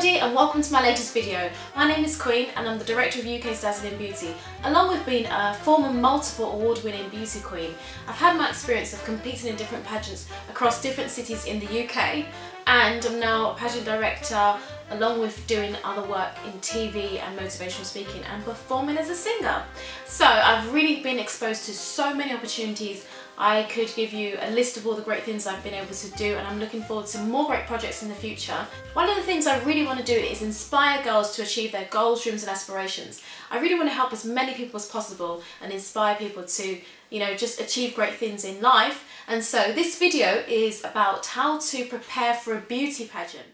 everybody and welcome to my latest video. My name is Queen and I'm the director of UK's Dazzling Beauty. Along with being a former multiple award-winning beauty queen, I've had my experience of competing in different pageants across different cities in the UK, and I'm now a pageant director along with doing other work in TV and motivational speaking and performing as a singer. So I've really been exposed to so many opportunities. I could give you a list of all the great things I've been able to do, and I'm looking forward to more great projects in the future. One of the things I really want to do is inspire girls to achieve their goals, dreams and aspirations. I really want to help as many people as possible and inspire people to, just achieve great things in life. And so this video is about how to prepare for a beauty pageant.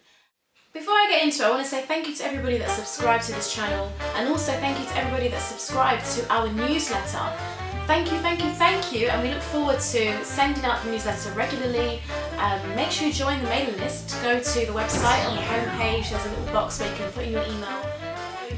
Before I get into it, I want to say thank you to everybody that subscribed to this channel, and also thank you to everybody that subscribed to our newsletter. Thank you, thank you, thank you, and we look forward to sending out the newsletter regularly. Make sure you join the mailing list. Go to the website. On the homepage there's a little box where you can put in your email.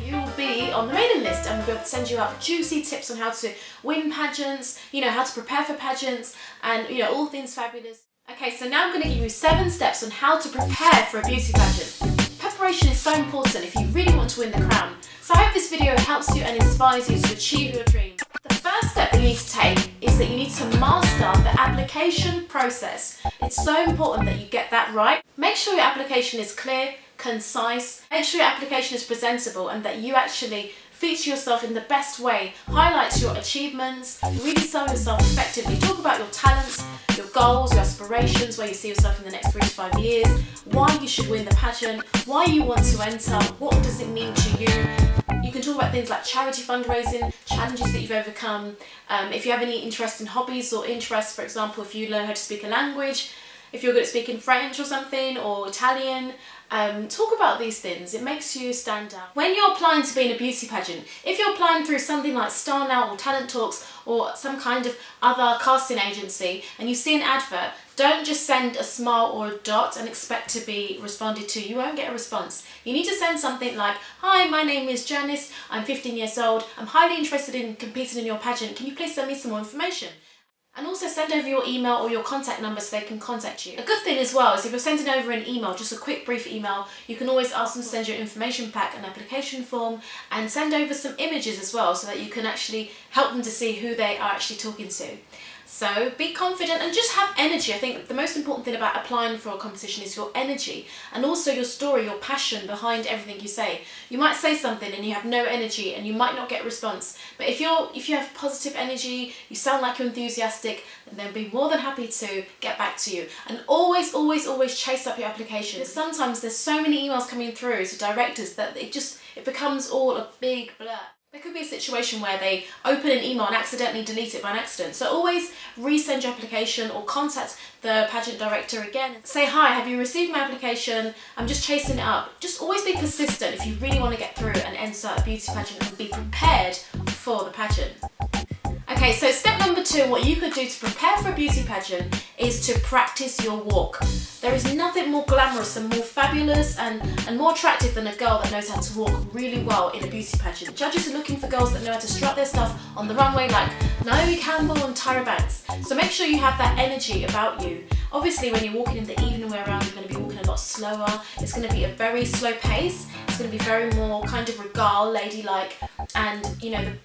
You will be on the mailing list and we'll be able to send you out juicy tips on how to win pageants, how to prepare for pageants, and all things fabulous. Okay, so now I'm going to give you 7 steps on how to prepare for a beauty pageant. Preparation is so important if you really want to win the crown. So I hope this video helps you and inspires you to achieve your dream. The first step you need to take is that you need to master the application process. It's so important that you get that right. Make sure your application is clear, concise. Make sure your application is presentable and that you actually feature yourself in the best way, highlight your achievements, really sell yourself effectively. Talk about your talents, your goals, your aspirations, where you see yourself in the next 3 to 5 years, why you should win the pageant, why you want to enter, what does it mean to you. You can talk about things like charity fundraising, challenges that you've overcome, if you have any interest in hobbies or interests, for example, if you learn how to speak a language, if you're good at speaking French or something, or Italian. Talk about these things. It makes you stand out. When you're applying to be in a beauty pageant, if you're applying through something like Star Now or Talent Talks or some kind of other casting agency and you see an advert, don't just send a smile or a dot and expect to be responded to. You won't get a response. You need to send something like, "Hi, my name is Janice, I'm 15 years old, I'm highly interested in competing in your pageant. Can you please send me some more information?" And also send over your email or your contact number so they can contact you. A good thing as well is if you're sending over an email, just a quick brief email, you can always ask them to send you an information pack, an application form, and send over some images as well so that you can actually help them to see who they are actually talking to. So be confident and just have energy. I think the most important thing about applying for a competition is your energy and also your story, your passion behind everything you say. You might say something and you have no energy and you might not get a response, but if you have positive energy, you sound like you're enthusiastic, then they'll be more than happy to get back to you. And always, always, always chase up your application. Sometimes there's so many emails coming through to directors that it becomes all a big blur. There could be a situation where they open an email and accidentally delete it by an accident. So always resend your application or contact the pageant director again. Say, "Hi, have you received my application? I'm just chasing it up." Just always be persistent if you really want to get through and enter a beauty pageant and be prepared for the pageant. Okay, so step number 2, what you could do to prepare for a beauty pageant is to practice your walk. There is nothing more glamorous and more fabulous and more attractive than a girl that knows how to walk really well in a beauty pageant. Judges are looking for girls that know how to strut their stuff on the runway like Naomi Campbell and Tyra Banks. So make sure you have that energy about you. Obviously when you're walking in the evening way around, you're going to be walking a lot slower. It's going to be a very slow pace. It's going to be very more kind of regal, ladylike, and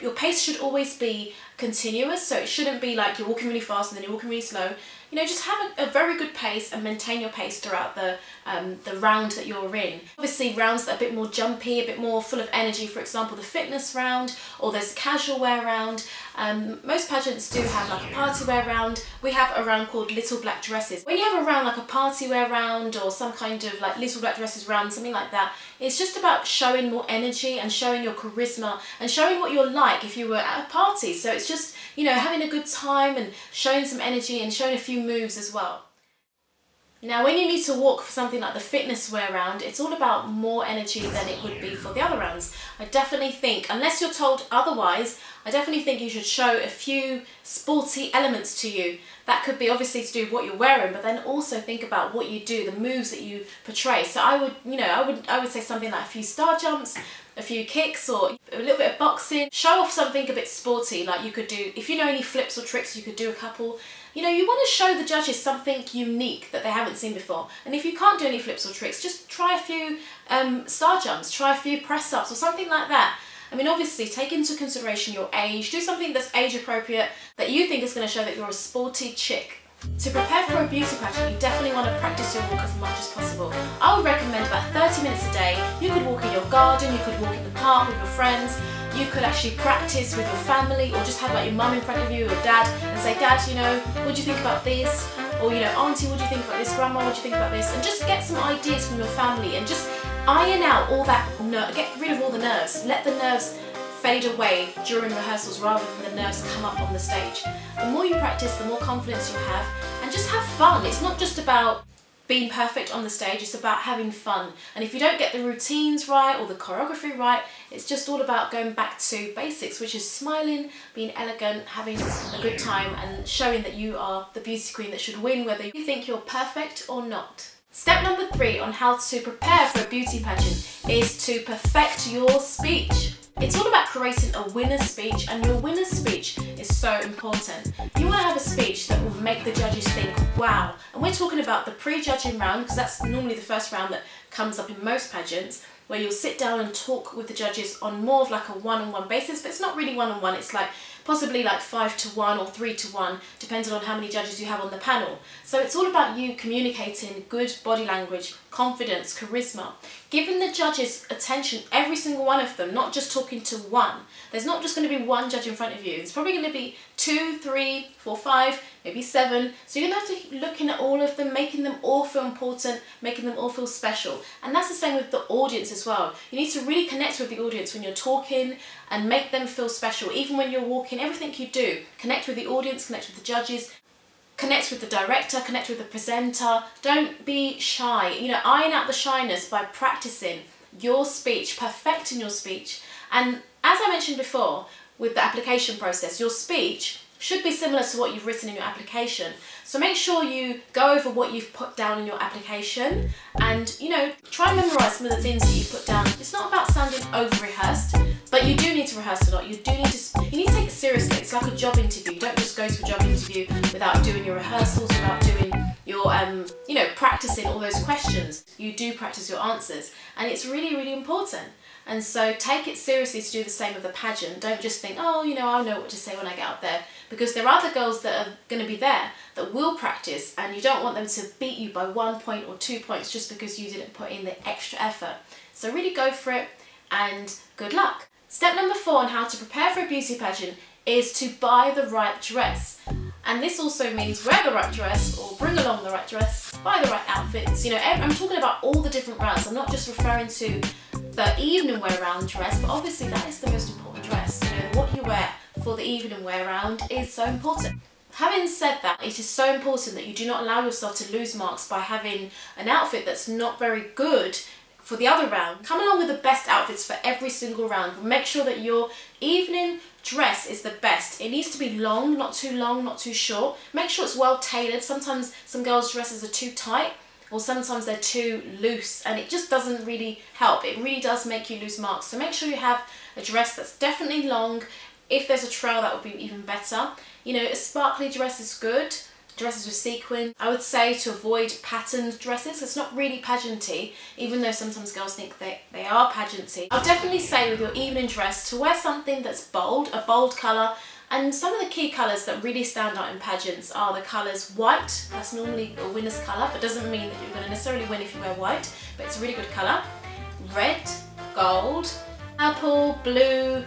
your pace should always be continuous, so it shouldn't be like you're walking really fast and then you're walking really slow. Just have a very good pace and maintain your pace throughout the round that you're in. Obviously rounds that are a bit more jumpy, a bit more full of energy, for example the fitness round, or there's a casual wear round. Most pageants do have like a party wear round. We have a round called Little Black Dresses. When you have a round like a party wear round or some kind of like Little Black Dresses round, something like that, it's just about showing more energy and showing your charisma and showing what you're like if you were at a party. So it's just, having a good time and showing some energy and showing a few moves as well. Now when you need to walk for something like the fitness wear round, it's all about more energy than it would be for the other rounds. I definitely think, unless you're told otherwise, I definitely think you should show a few sporty elements to you. That could be obviously to do with what you're wearing, but then also think about what you do, the moves that you portray. So I would say something like a few star jumps, a few kicks, or a little bit of boxing. Show off something a bit sporty, like you could do, if you know any flips or tricks, you could do a couple. You know, you want to show the judges something unique that they haven't seen before. And if you can't do any flips or tricks, just try a few star jumps, try a few press-ups or something like that. I mean, obviously, take into consideration your age. Do something that's age appropriate that you think is going to show that you're a sporty chick. To prepare for a beauty pageant, you definitely want to practice your walk as much as possible. I would recommend about 30 minutes a day. You could walk in your garden, you could walk in the park with your friends, you could actually practice with your family, or just have like your mum in front of you or dad and say, Dad, you know, what do you think about this? Or, you know, Auntie, what do you think about this? Grandma, what do you think about this? And just get some ideas from your family and just iron out all that, get rid of all the nerves. Let the nerves fade away during rehearsals rather than the nerves come up on the stage. The more you practice, the more confidence you have, and just have fun. It's not just about being perfect on the stage, it's about having fun. And if you don't get the routines right or the choreography right, it's just all about going back to basics, which is smiling, being elegant, having a good time, and showing that you are the beauty queen that should win, whether you think you're perfect or not. Step number 3 on how to prepare for a beauty pageant is to perfect your speech. It's all about creating a winner's speech, and your winner's speech is so important. You want to have a speech that will make the judges think, wow. And we're talking about the pre-judging round, because that's normally the first round that comes up in most pageants, where you'll sit down and talk with the judges on more of like a one-on-one basis, but it's not really one-on-one, it's like possibly like 5-to-1 or 3-to-1, depending on how many judges you have on the panel. So it's all about you communicating good body language, confidence, charisma, giving the judges attention, every single one of them, not just talking to one. There's not just going to be one judge in front of you. It's probably going to be 2, 3, 4, 5, maybe 7. So you're going to have to be looking at all of them, making them all feel important, making them all feel special. And that's the same with the audience as well. You need to really connect with the audience when you're talking and make them feel special. Even when you're walking, everything you do, connect with the audience, connect with the judges, connect with the director, connect with the presenter. Don't be shy. You know, iron out the shyness by practicing your speech, perfecting your speech. And as I mentioned before, with the application process, your speech should be similar to what you've written in your application. So make sure you go over what you've put down in your application and, you know, try and memorise some of the things that you've put down. It's not about sounding over-rehearsed, but you do need to rehearse a lot. You need to take it seriously. It's like a job interview. You don't just go to a job interview without doing your rehearsals, without doing your, you know, practicing all those questions. You do practice your answers, and it's really, really important. And so take it seriously to do the same with the pageant. Don't just think, oh, you know, I'll know what to say when I get up there. Because there are other girls that are going to be there that will practice, and you don't want them to beat you by 1 point or 2 points just because you didn't put in the extra effort. So really go for it, and good luck. Step number 4 on how to prepare for a beauty pageant is to buy the right dress. And this also means wear the right dress, or bring along the right dress, buy the right outfits. You know, I'm talking about all the different rounds. I'm not just referring to the evening wear round dress, but obviously that is the most important dress. You know, what you wear for the evening wear round is so important. Having said that, it is so important that you do not allow yourself to lose marks by having an outfit that's not very good for the other round. Come along with the best outfits for every single round. Make sure that your evening dress is the best. It needs to be long, not too short. Make sure it's well tailored. Sometimes some girls' dresses are too tight, or sometimes they're too loose, and it just doesn't really help. It really does make you lose marks. So make sure you have a dress that's definitely long. If there's a trail, that would be even better. You know, a sparkly dress is good. Dresses with sequins. I would say to avoid patterned dresses. It's not really pageanty, even though sometimes girls think they are pageanty. I'll definitely say with your evening dress to wear something that's bold, a bold colour. And some of the key colours that really stand out in pageants are the colours white. That's normally a winner's colour, but doesn't mean that you're going to necessarily win if you wear white, but it's a really good colour. Red, gold, purple, blue,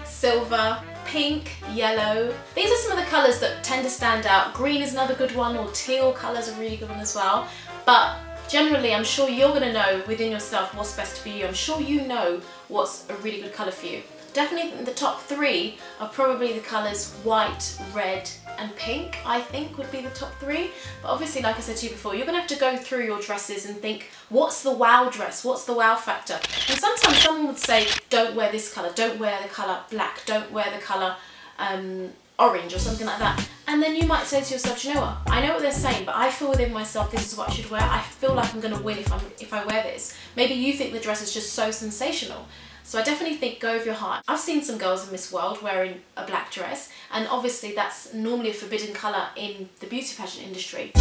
silver, pink, yellow. These are some of the colours that tend to stand out. Green is another good one, or teal colours are a really good one as well. But generally, I'm sure you're going to know within yourself what's best for you. I'm sure you know what's a really good colour for you. Definitely the top 3 are probably the colours white, red and pink, I think would be the top 3. But obviously, like I said to you before, you're going to have to go through your dresses and think, what's the wow dress? What's the wow factor? And sometimes someone would say, don't wear this colour, don't wear the colour black, don't wear the colour orange or something like that. And then you might say to yourself, you know what, I know what they're saying, but I feel within myself this is what I should wear. I feel like I'm going to win if I wear this. Maybe you think the dress is just so sensational. So I definitely think go with your heart. I've seen some girls in Miss World wearing a black dress, and obviously that's normally a forbidden colour in the beauty pageant industry.